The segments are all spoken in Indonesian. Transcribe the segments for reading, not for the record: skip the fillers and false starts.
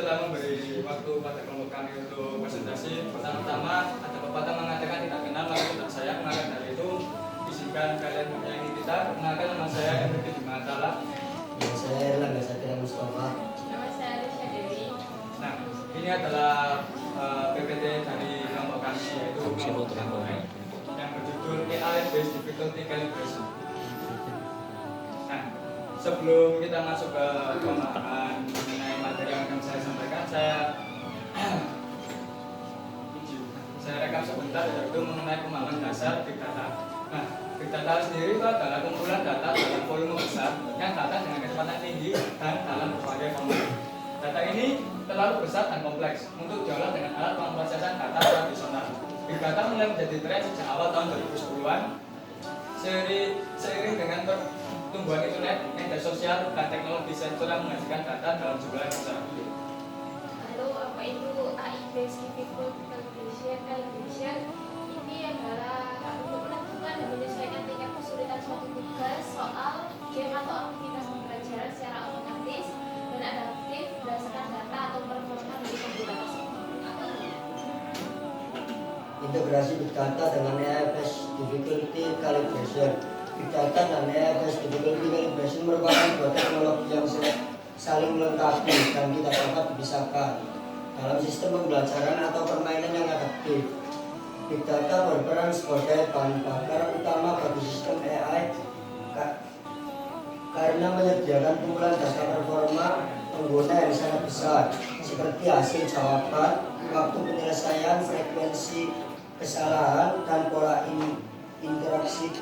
telah memberi waktu pada kelompok kami untuk presentasi. Pertama-tama ada pepatah mengatakan tidak kenal maka tidak sayang. Maka dari itu izinkan kalian menyayangi kita. Perkenalkan, nama saya Enrique Dimatala. Nama saya Erlangga Satria Mustafa. Nama saya Alicia Dewi. Nah, ini adalah PPT dari kelompok kami, yaitu kelompok kami yang berjudul AI Based Difficulty Calibration. Nah, sebelum kita masuk ke pemahaman mengenai materi yang akan saya sampaikan, saya rekap sebentar, yaitu mengenai pemahaman dasar Big Data. Nah, Big Data sendiri itu adalah kumpulan data dalam volume besar yang datang dengan kecepatan tinggi dan dalam berbagai format. Data ini terlalu besar dan kompleks untuk diolah dengan alat pemrosesan data tradisional. Big Data mulai menjadi tren sejak awal tahun 2010-an. Seiring dengan pertumbuhan internet, media sosial, dan teknologi sensor yang menghasilkan data dalam jumlah yang besar. Lalu apa itu AI Based Difficulty Calibration? Ini adalah untuk menentukan dan menyesuaikan tingkat kesulitan suatu tugas, soal, game atau aktivitas pembelajaran secara otomatis dan adaptif berdasarkan data atau performa dari komputer tersebut. Integrasi Big Data dengan AI Based Difficulty Calibration. Big Data dan AI Based Difficulty Calibration merupakan dua teknologi yang saling melengkapi dan tidak dapat dipisahkan dalam sistem pembelajaran atau permainan yang adaptif. Big Data berperan sebagai bahan bakar utama bagi sistem AI karena menyediakan kumpulan data performa pengguna yang sangat besar, seperti hasil jawaban, waktu penyelesaian, frekuensi kesalahan, dan pola interaksi.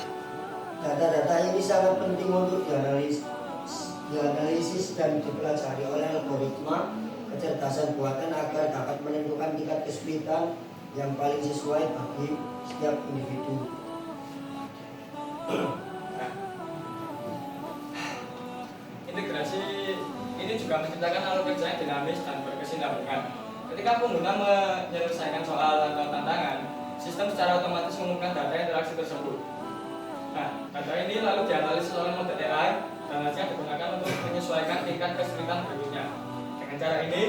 Data-data ini sangat penting untuk dianalisis dan dipelajari oleh algoritma kecerdasan buatan agar dapat menentukan tingkat kesulitan yang paling sesuai bagi setiap individu. Integrasi ini juga menciptakan alur kerja yang dinamis dan berkesinambungan. Ketika pengguna menyelesaikan soal atau tantangan, sistem secara otomatis mengumumkan data interaksi tersebut. Nah, data ini lalu dianalisis oleh model AI dan hasilnya digunakan untuk menyesuaikan tingkat kesulitan berikutnya. Dengan cara ini,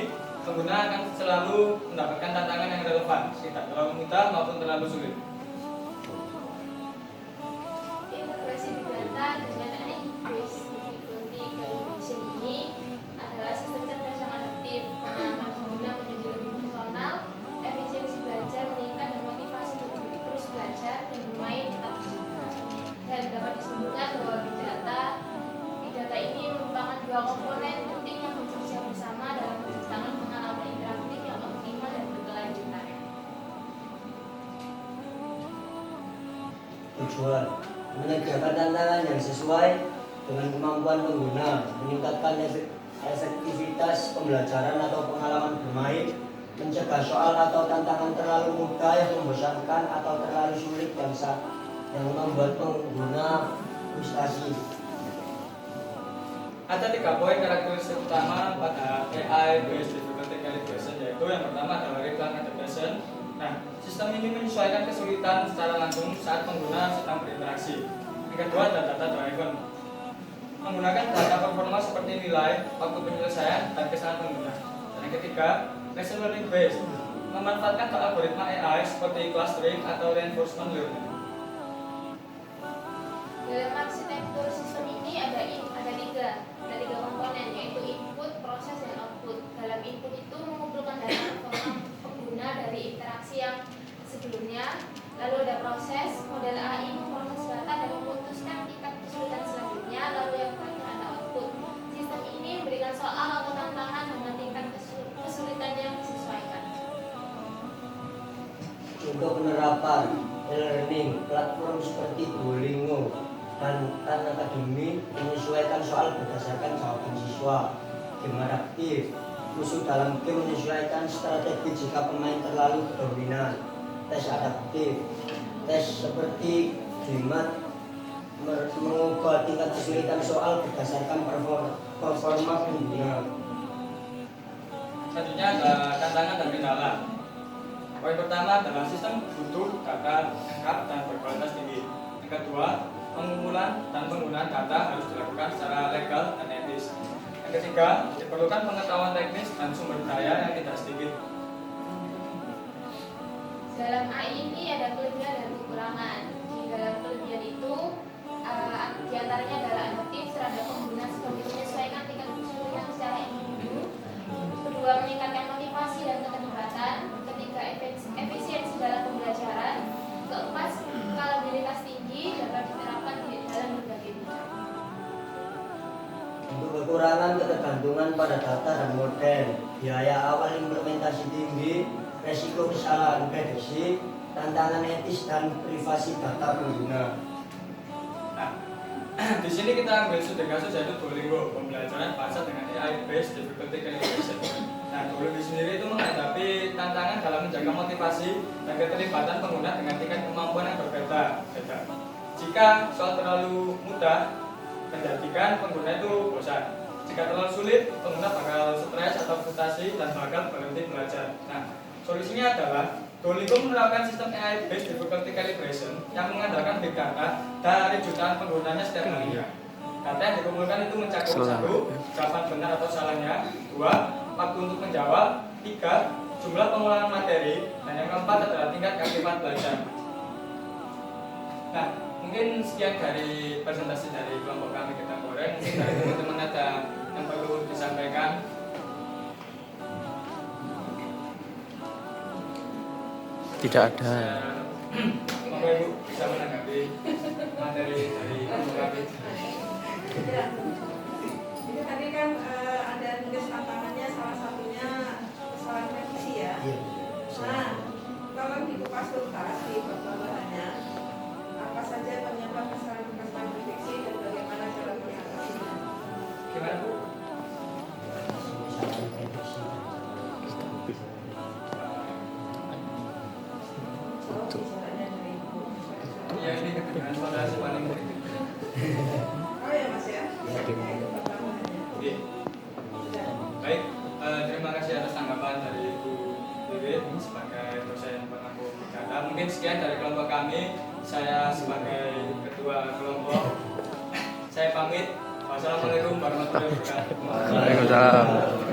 pengguna akan selalu mendapatkan tantangan yang relevan, tidak terlalu mudah maupun terlalu sulit. Integrasi Big Data dengan AI Based Difficulty Calibration ini adalah sistem cerdas yang adaptif, mengantar pengguna menjadi lebih personal, efisiensi belajar meningkat dan motivasi untuk terus belajar dan bermain tetap terjaga. Dan dapat disebutkan bahwa Big Data ini merupakan dua komponen penting yang bekerja bersama dalam menciptakan pengalaman interaktif yang optimal dan berkelanjutan. Tujuan menyediakan tantangan yang sesuai dengan kemampuan pengguna, meningkatkan efektivitas pembelajaran atau pengalaman bermain, mencegah soal atau tantangan terlalu mudah yang membosankan atau terlalu sulit yang membuat pengguna frustasi. Ada 3 poin karakteristik utama pada AI Based Difficulty Calibration, yaitu yang pertama adalah recurrent adaptation. Nah, sistem ini menyesuaikan kesulitan secara langsung saat pengguna sedang berinteraksi. Yang kedua adalah data driven, menggunakan data performa seperti nilai, waktu penyelesaian, dan kesalahan pengguna. Dan yang ketiga, machine learning based, memanfaatkan algoritma AI seperti clustering atau reinforcement learning. Dalam arsitektur sistem ini ada tiga komponen, yaitu input, proses, dan output. Dalam input itu mengumpulkan data performa pengguna dari interaksi yang sebelumnya. Lalu ada proses, model AI memproses data dan memutuskan tingkat kesulitan selanjutnya. Lalu yang terakhir ada output. Sistem ini memberikan soal atau tantangan dengan tingkat kesulitan yang disesuaikan. Untuk penerapan e-learning, platform seperti Duolingo dan Khan Academy menyesuaikan soal berdasarkan jawaban siswa. Game adaptif, musuh dalam game menyesuaikan strategi jika pemain terlalu dominan. Tes adaptif, tes seperti GMAT mengubah tingkat kesulitan soal berdasarkan performa pengguna. Selanjutnya ada tantangan dan kendala. Poin pertama adalah sistem butuh data lengkap dan berkualitas tinggi. Yang kedua, pengumpulan dan penggunaan data harus dilakukan secara legal dan etis. Yang Yang ketiga, diperlukan pengetahuan teknis dan sumber daya yang tidak sedikit. Dalam AI ini ada kelebihan dan kekurangan. Di dalam kelebihan itu, diantaranya adalah adaptif terhadap pengguna sebagai menyesuaikan tingkat kesulitan secara individu. Kedua, meningkatkan motivasi dan keterlibatan. Ketiga, efisiensi dalam pembelajaran. Keempat, skalabilitas tinggi dapat diterapkan dalam berbagai bidang. Untuk kekurangan ketergantungan pada data dan model, biaya awal implementasi tinggi, resiko kesalahan prediksi, tantangan etis dan privasi data pengguna. Nah, di sini kita ambil studi kasus yaitu Duolingo, pembelajaran bahasa dengan AI based difficulty calibration. Nah, Duolingo sendiri itu menghadapi tantangan dalam menjaga motivasi dan keterlibatan pengguna dengan tingkat kemampuan yang berbeda. Jika soal terlalu mudah, menjadikan pengguna itu bosan. Jika terlalu sulit, pengguna bakal stres atau frustasi dan bakal berhenti belajar. Nah, solusinya adalah Duolingo menerapkan sistem AI based difficulty calibration yang mengandalkan big data dari jutaan penggunanya setiap harinya. Data yang dikumpulkan itu mencakup 1. Jawaban benar atau salahnya, 2. Waktu untuk menjawab, 3. Jumlah pengulangan materi, dan yang keempat adalah tingkat keaktifan belajar. Nah, mungkin sekian dari presentasi dari kelompok kami kita goreng. Mungkin dari teman-teman ada yang perlu disampaikan. Tidak ada. Bapak Ibu bisa menanggapi materi dari kelompok kami. Ya. Ini tadi kan ada tugas tantangannya, salah satunya kesalahan revisi ya. Iya. Nah, tolong dikupas tuntas di bahannya. Apa saja penyebab kesalahan revisi dan bagaimana cara mengatasinya? Gimana Bu? Kesalahan prediksi. Bicaranya dari Ibu. Ya ini kedengaran suara si paling kritik. Oh ya Mas ya. Ya. Oke. Baik, terima kasih atas tanggapan dari Ibu Wiwit sebagai dosen pengampu data. Mungkin sekian dari kelompok kami. Saya sebagai ketua kelompok. Saya pamit. Wassalamualaikum warahmatullahi wabarakatuh. Waalaikumsalam.